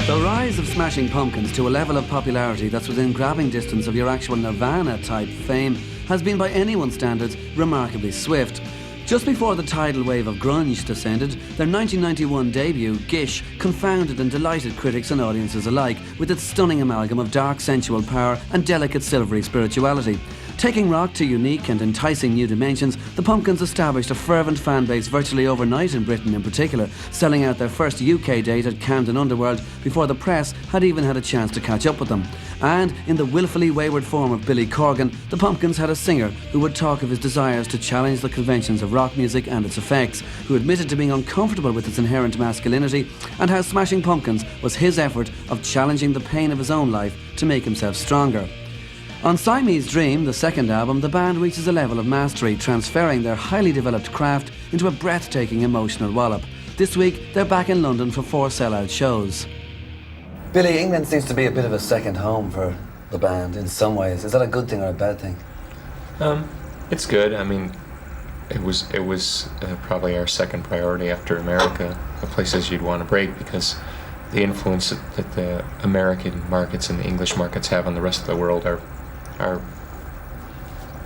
The rise of Smashing Pumpkins to a level of popularity that's within grabbing distance of your actual Nirvana-type fame has been, by anyone's standards, remarkably swift. Just before the tidal wave of grunge descended, their 1991 debut, Gish, confounded and delighted critics and audiences alike with its stunning amalgam of dark sensual power and delicate silvery spirituality. Taking rock to unique and enticing new dimensions, the Pumpkins established a fervent fan base virtually overnight in Britain in particular, selling out their first UK date at Camden Underworld before the press had even had a chance to catch up with them. And in the willfully wayward form of Billy Corgan, the Pumpkins had a singer who would talk of his desires to challenge the conventions of rock music and its effects, who admitted to being uncomfortable with its inherent masculinity, and how Smashing Pumpkins was his effort of challenging the pain of his own life to make himself stronger. On Siamese Dream, the second album, the band reaches a level of mastery, transferring their highly developed craft into a breathtaking emotional wallop. This week, they're back in London for 4 sellout shows. Billy, England seems to be a bit of a second home for the band in some ways. Is that a good thing or a bad thing? It's good. I mean, it was probably our second priority after America, the places you'd want to break, because the influence that the American markets and the English markets have on the rest of the world are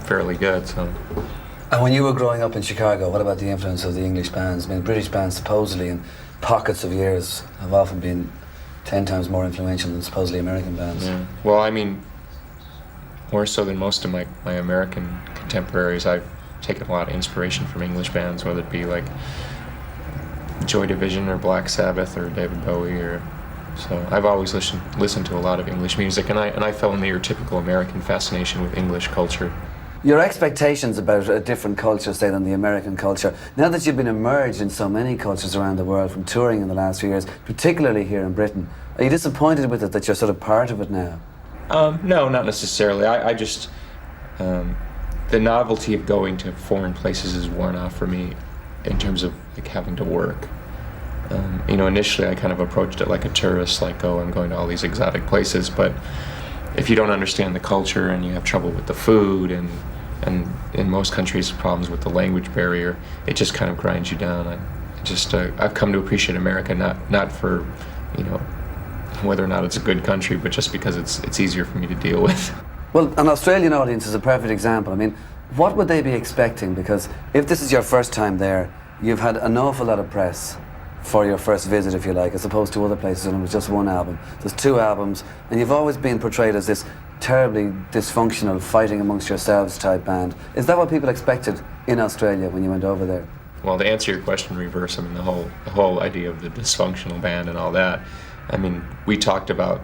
fairly good. So. And when you were growing up in Chicago, what about the influence of the English bands? I mean, British bands supposedly in pockets of years have often been 10 times more influential than supposedly American bands. Yeah. Well, I mean, more so than most of my American contemporaries, I've taken a lot of inspiration from English bands, whether it be like Joy Division or Black Sabbath or David Bowie or... So I've always listened to a lot of English music, and I fell into your typical American fascination with English culture. Your expectations about a different culture, say, than the American culture, now that you've been immersed in so many cultures around the world from touring in the last few years, particularly here in Britain, are you disappointed with it that you're sort of part of it now? No, not necessarily. I just... the novelty of going to foreign places is worn off for me in terms of like having to work. Initially I kind of approached it like a tourist, like, oh, I'm going to all these exotic places, but if you don't understand the culture and you have trouble with the food and in most countries problems with the language barrier, it just kind of grinds you down. I've come to appreciate America not for, whether or not it's a good country, but just because it's easier for me to deal with. Well, an Australian audience is a perfect example. I mean, what would they be expecting? Because if this is your first time there, you've had an awful lot of press for your first visit, if you like, as opposed to other places and it was just one album. There's 2 albums, and you've always been portrayed as this terribly dysfunctional, fighting amongst yourselves type band. Is that what people expected in Australia when you went over there? Well, to answer your question in reverse, I mean, the whole idea of the dysfunctional band and all that, I mean, we talked about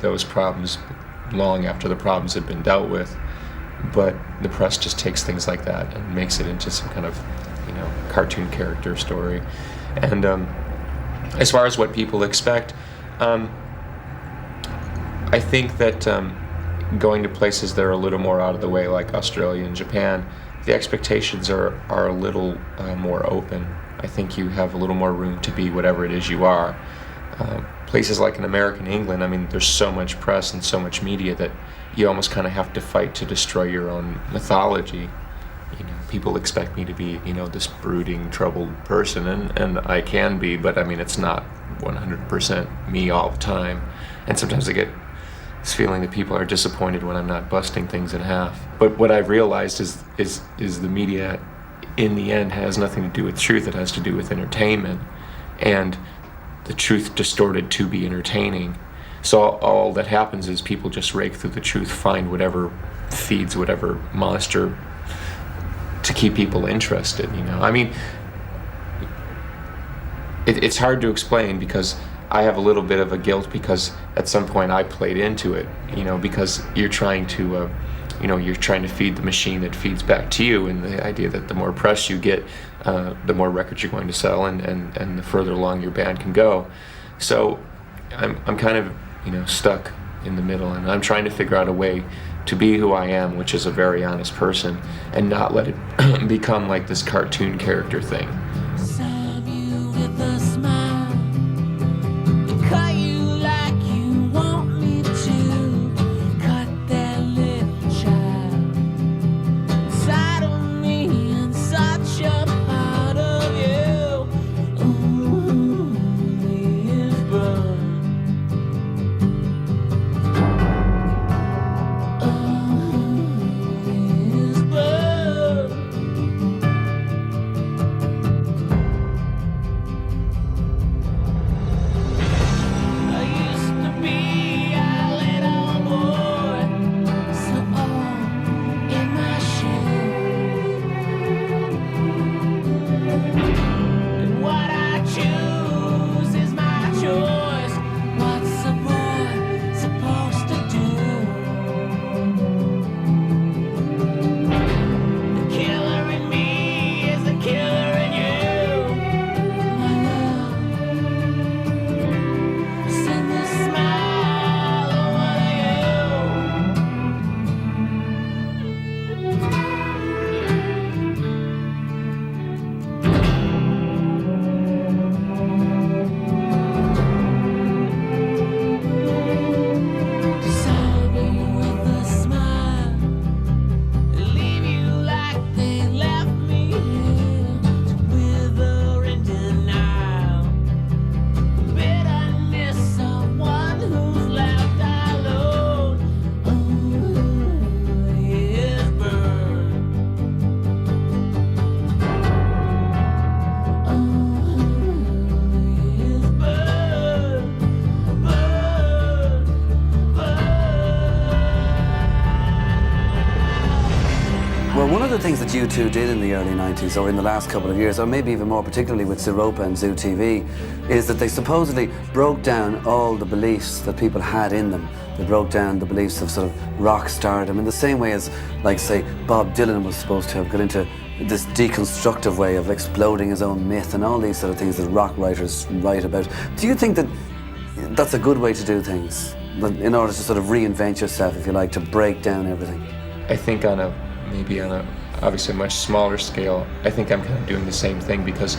those problems long after the problems had been dealt with, but the press just takes things like that and makes it into some kind of, cartoon character story. And as far as what people expect, I think that going to places that are a little more out of the way, like Australia and Japan, the expectations are a little more open. I think you have a little more room to be whatever it is you are. Places like in America and England, I mean, there's so much press and so much media that you almost kind of have to fight to destroy your own mythology. People expect me to be, this brooding, troubled person, and I can be, but I mean, it's not 100% me all the time. And sometimes I get this feeling that people are disappointed when I'm not busting things in half. But what I've realized is the media, in the end, has nothing to do with truth. It has to do with entertainment, and the truth distorted to be entertaining. So all that happens is people just rake through the truth, find whatever feeds whatever monster to keep people interested, I mean, it's hard to explain because I have a little bit of a guilt because at some point I played into it, because you're trying to, you're trying to feed the machine that feeds back to you, and the idea that the more press you get, the more records you're going to sell, and the further along your band can go. So I'm kind of, stuck in the middle, and I'm trying to figure out a way to be who I am, which is a very honest person, and not let it become like this cartoon character thing. the things that you two did in the early 90s, or in the last couple of years, or maybe even more particularly with Zeropa and Zoo TV, is that they supposedly broke down all the beliefs that people had in them. They broke down the beliefs of sort of rock stardom in the same way as, like, say, Bob Dylan was supposed to have got into this deconstructive way of exploding his own myth and all these sort of things that rock writers write about. Do you think that that's a good way to do things, in order to sort of reinvent yourself, if you like, to break down everything? I think maybe on a obviously much smaller scale, I think I'm kind of doing the same thing, because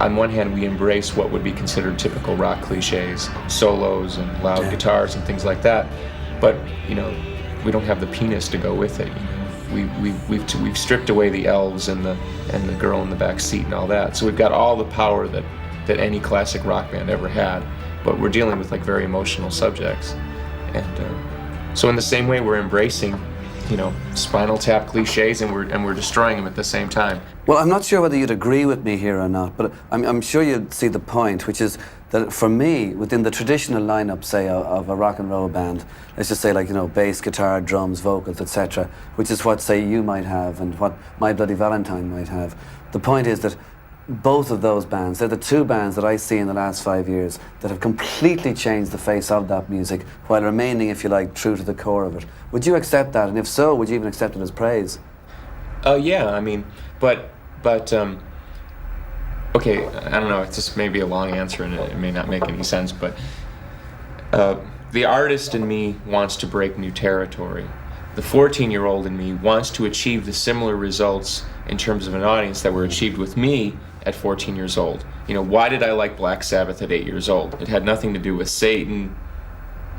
on one hand we embrace what would be considered typical rock cliches, solos and loud guitars and things like that, but we don't have the penis to go with it. We've stripped away the elves and the girl in the back seat and all that, so we've got all the power that any classic rock band ever had, but we're dealing with like very emotional subjects, and so in the same way we're embracing Spinal Tap cliches, and we're destroying them at the same time. Well, I'm not sure whether you'd agree with me here or not, but I'm sure you'd see the point, which is that for me, within the traditional lineup, say, of a rock and roll band, let's just say, like, bass, guitar, drums, vocals, etc., which is what, say, you might have and what My Bloody Valentine might have. The point is that both of those bands, they're the two bands that I see in the last 5 years that have completely changed the face of that music while remaining, if you like, true to the core of it. Would you accept that? And if so, would you even accept it as praise? Yeah, I mean, but okay, I don't know, it's just maybe a long answer and it may not make any sense, but the artist in me wants to break new territory. The 14-year-old in me wants to achieve the similar results in terms of an audience that were achieved with me at 14 years old. Why did I like Black Sabbath at 8 years old? It had nothing to do with Satan,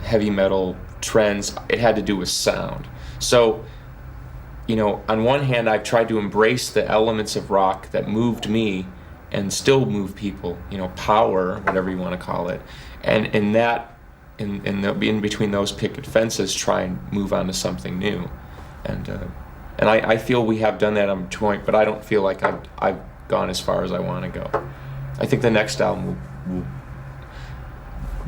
heavy metal trends. It had to do with sound. So, on one hand, I've tried to embrace the elements of rock that moved me and still move people, power, whatever you want to call it. And in between those picket fences, try and move on to something new. And I feel we have done that on point, but I don't feel like I've gone as far as I want to go. I think the next album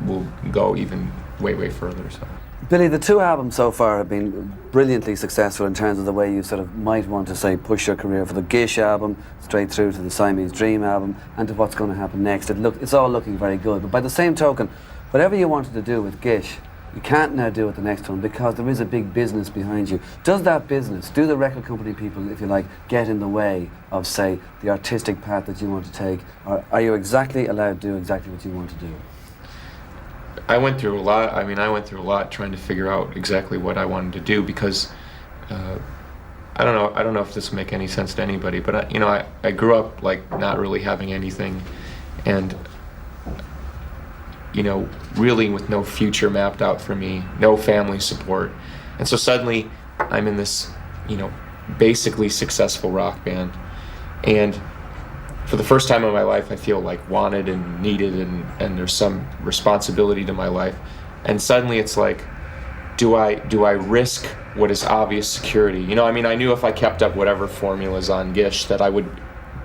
will go even way further. So, Billy, the two albums so far have been brilliantly successful in terms of the way you sort of might want to, say, push your career, for the Gish album straight through to the Siamese Dream album and to what's going to happen next. It's all looking very good, but by the same token, whatever you wanted to do with Gish, you can't now do it the next one because there is a big business behind you. Does that business, do the record company people, if you like, get in the way of, say, the artistic path that you want to take, or are you exactly allowed to do exactly what you want to do? I went through a lot trying to figure out exactly what I wanted to do, because I don't know if this will make any sense to anybody, but I grew up like not really having anything, and really with no future mapped out for me, no family support. And so suddenly I'm in this, basically successful rock band. And for the first time in my life, I feel like wanted and needed, and there's some responsibility to my life. And suddenly it's like, do I risk what is obvious security? I knew if I kept up whatever formulas on Gish that I would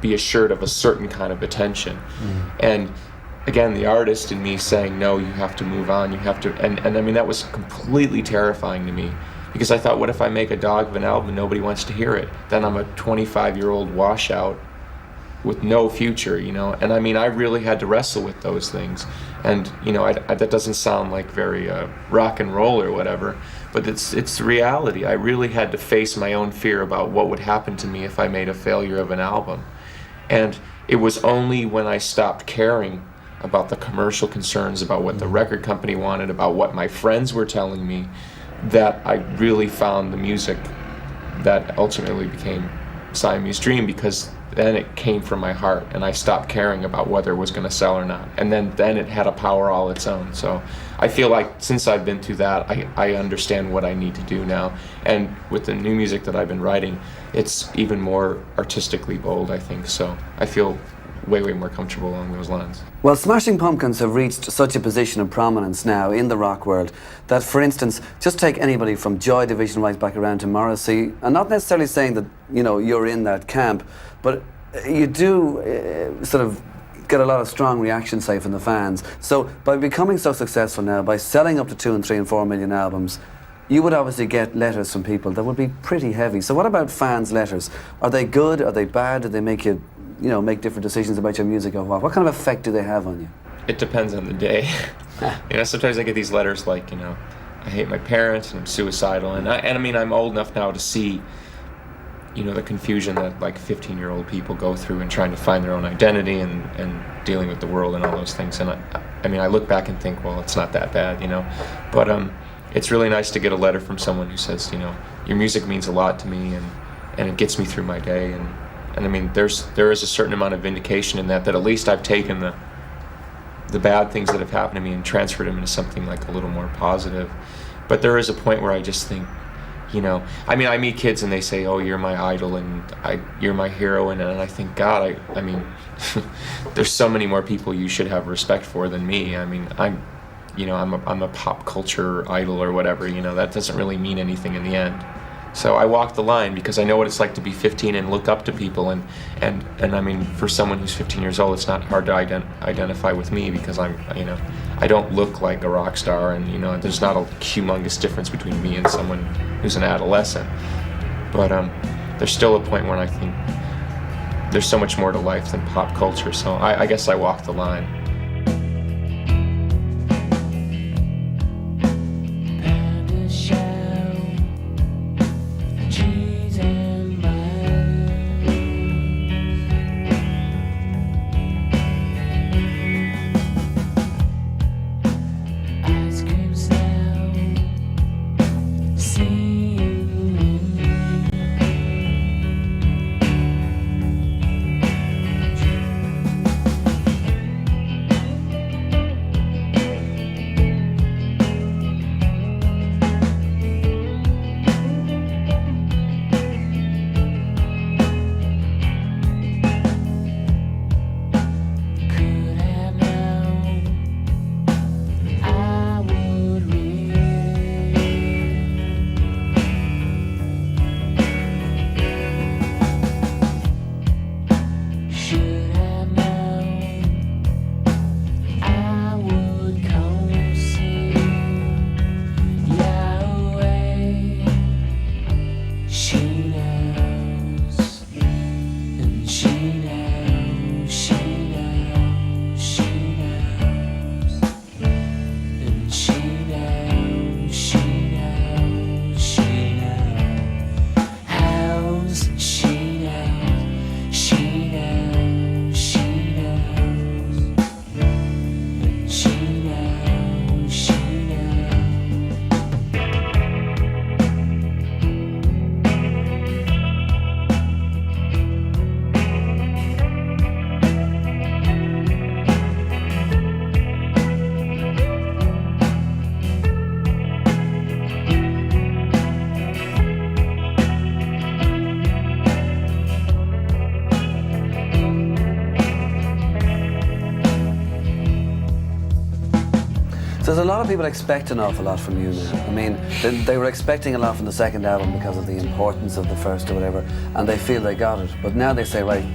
be assured of a certain kind of attention. And again, the artist in me saying, no, you have to move on, you have to, and that was completely terrifying to me, because I thought, what if I make a dog of an album and nobody wants to hear it? Then I'm a 25-year-old washout with no future, and I really had to wrestle with those things. And that doesn't sound like very rock and roll or whatever, but it's reality. I really had to face my own fear about what would happen to me if I made a failure of an album. And it was only when I stopped caring about the commercial concerns, about what the record company wanted, about what my friends were telling me, that I really found the music that ultimately became Siamese Dream, because then it came from my heart and I stopped caring about whether it was going to sell or not. And then it had a power all its own. So I feel like since I've been through that, I understand what I need to do now. And with the new music that I've been writing, it's even more artistically bold, I think. So I feel way more comfortable along those lines. Well, Smashing Pumpkins have reached such a position of prominence now in the rock world that, for instance, just take anybody from Joy Division right back around to Morrissey. I'm not necessarily saying that you're in that camp, but you do sort of get a lot of strong reaction, say, from the fans. So by becoming so successful now, by selling up to 2 and 3 and 4 million albums, you would obviously get letters from people that would be pretty heavy. So what about fans' letters? Are they good? Are they bad? Do they make you, make different decisions about your music or what? What kind of effect do they have on you? It depends on the day. Sometimes I get these letters like, I hate my parents and I'm suicidal. And I mean, I'm old enough now to see, the confusion that like 15-year-old people go through in trying to find their own identity and dealing with the world and all those things. And I look back and think, well, it's not that bad, But it's really nice to get a letter from someone who says, your music means a lot to me and it gets me through my day. And I mean, there is a certain amount of vindication in that at least I've taken the bad things that have happened to me and transferred them into something like a little more positive. But there is a point where I just think, I meet kids and they say, oh, you're my idol and you're my hero. And I think, God, I mean, there's so many more people you should have respect for than me. I mean, I'm a pop culture idol or whatever, that doesn't really mean anything in the end. So I walk the line because I know what it's like to be 15 and look up to people. And I mean, for someone who's 15 years old, it's not hard to identify with me because I don't look like a rock star. And, there's not a humongous difference between me and someone who's an adolescent. But there's still a point where I think there's so much more to life than pop culture. So I guess I walk the line. So there's a lot of people expect an awful lot from you now. I mean, they were expecting a lot from the second album because of the importance of the first or whatever, and they feel they got it. But now they say, right,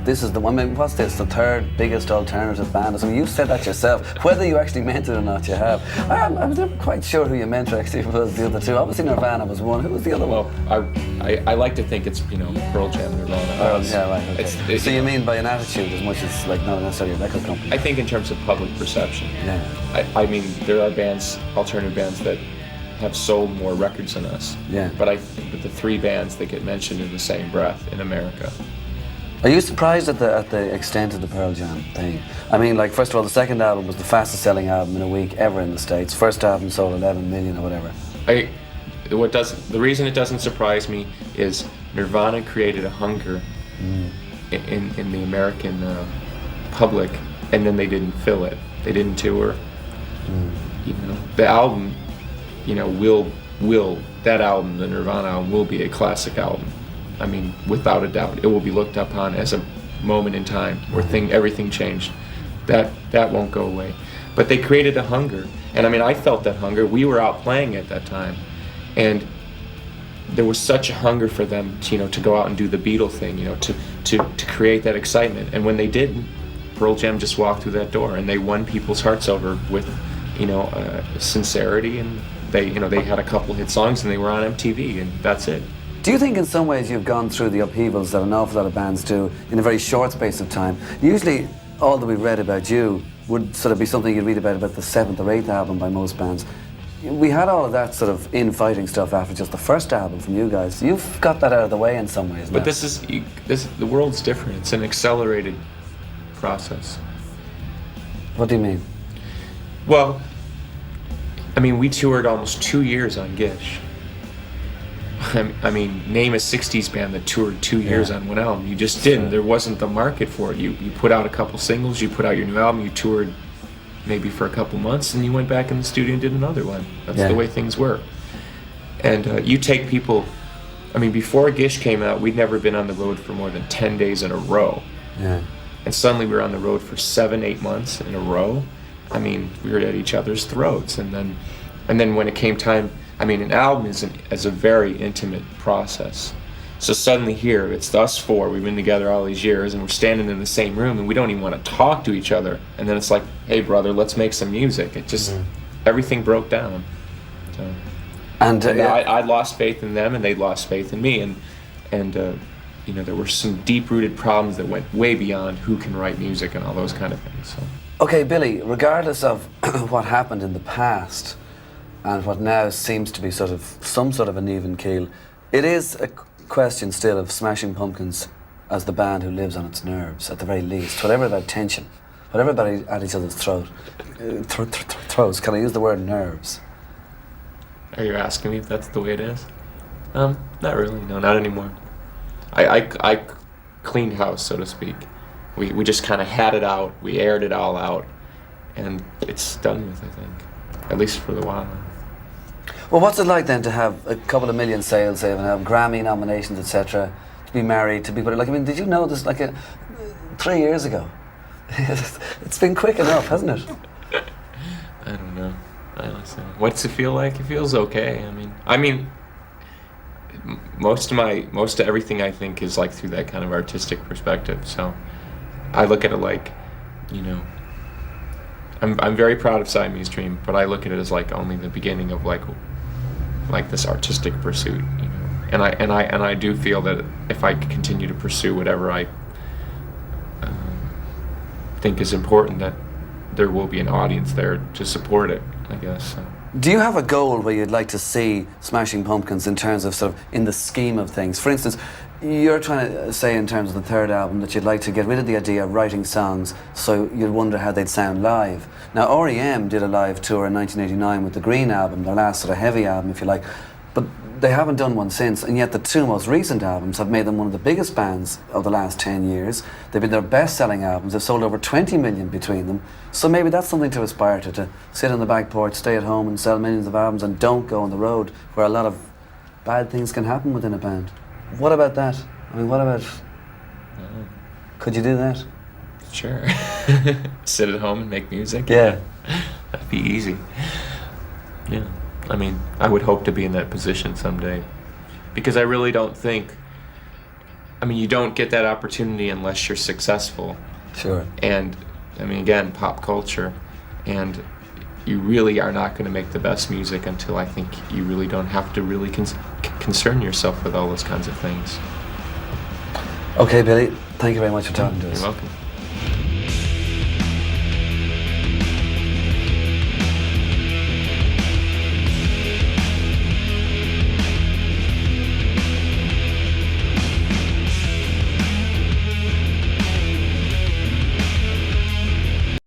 this is the one. I mean, what's this? The third biggest alternative band? I mean, you said that yourself. Whether you actually meant it or not, you have. I'm never quite sure who you meant actually was the other two. Obviously, Nirvana was one. Who was the other one? Well, I like to think it's Pearl Jam, Nirvana. Yeah, right. Okay. So you mean by an attitude as much as like not necessarily a record company? I think in terms of public perception. Yeah. I mean, there are bands, alternative bands that have sold more records than us. Yeah. But I think the three bands that get mentioned in the same breath in America. Are you surprised at the extent of the Pearl Jam thing? I mean, like, first of all, the second album was the fastest selling album in a week ever in the States. First album sold 11 million or whatever. The reason it doesn't surprise me is Nirvana created a hunger in the American public, and then they didn't fill it. They didn't tour. The album, that album, the Nirvana album, will be a classic album. I mean, without a doubt, it will be looked upon as a moment in time where everything changed. That won't go away. But they created a hunger, and I mean, I felt that hunger. We were out playing at that time, and there was such a hunger for them, to go out and do the Beatle thing, to create that excitement. And when they didn't, Pearl Jam just walked through that door, and they won people's hearts over with, sincerity and they had a couple hit songs and they were on MTV, and that's it. Do you think in some ways you've gone through the upheavals that an awful lot of bands do in a very short space of time? Usually all that we've read about you would sort of be something you'd read about the 7th or 8th album by most bands. We had all of that sort of infighting stuff after just the first album from you guys. You've got that out of the way in some ways now. But the world's different. It's an accelerated process. What do you mean? Well, I mean, we toured almost 2 years on Gish. I mean, name a 60s band that toured 2 years on one album. You just didn't. There wasn't the market for it. You put out a couple singles, you put out your new album, you toured maybe for a couple months, and you went back in the studio and did another one. That's the way things work. And you take people, I mean, before Gish came out, we'd never been on the road for more than 10 days in a row. Yeah. And suddenly we were on the road for 7-8 months in a row. I mean, we were at each other's throats. And then when it came time, I mean, an album is a very intimate process. So suddenly here, it's us four, we've been together all these years, and we're standing in the same room, and we don't even want to talk to each other. And then it's like, hey, brother, let's make some music. It just, everything broke down. So, and I lost faith in them, and they lost faith in me. And there were some deep-rooted problems that went way beyond who can write music and all those kind of things. So. Okay, Billy, regardless of what happened in the past and what now seems to be some sort of an even keel, it is a question still of Smashing Pumpkins as the band who lives on its nerves, at the very least. Whatever about tension, whatever about at each other's throats. Can I use the word nerves? Are you asking me if that's the way it is? Not really. No, not anymore. I cleaned house, so to speak. We just kind of had it out. We aired it all out, and it's done with, I think, at least for the while. Well, what's it like then to have a couple of million sales, say, and have Grammy nominations, etc., to be married, to be put? Like, I mean, did you know this 3 years ago? It's been quick enough, hasn't it? I don't know. Honestly, what's it feel like? It feels okay. I mean, most of everything I think is like through that kind of artistic perspective. So I look at it like, I'm very proud of Siamese Dream, but I look at it as like only the beginning of like this artistic pursuit, And I do feel that if I continue to pursue whatever I think is important, that there will be an audience there to support it, I guess. So. Do you have a goal where you'd like to see Smashing Pumpkins in terms of sort of in the scheme of things? For instance, you're trying to say in terms of the third album that you'd like to get rid of the idea of writing songs so you'd wonder how they'd sound live. Now, R.E.M. did a live tour in 1989 with the Green album, their last sort of heavy album, if you like, but they haven't done one since, and yet the two most recent albums have made them one of the biggest bands of the last 10 years. They've been their best-selling albums. They've sold over 20 million between them. So maybe that's something to aspire to sit on the back porch, stay at home and sell millions of albums and don't go on the road where a lot of bad things can happen within a band. What about that? I mean, what about... Could you do that? Sure. Sit at home and make music? Yeah. That'd be easy. Yeah. I mean, I would hope to be in that position someday. Because I really don't think... you don't get that opportunity unless you're successful. Sure. And, again, pop culture. And you really are not going to make the best music until I think you really don't have to really concern yourself with all those kinds of things. Okay, Billy, thank you very much for talking to us. You're welcome.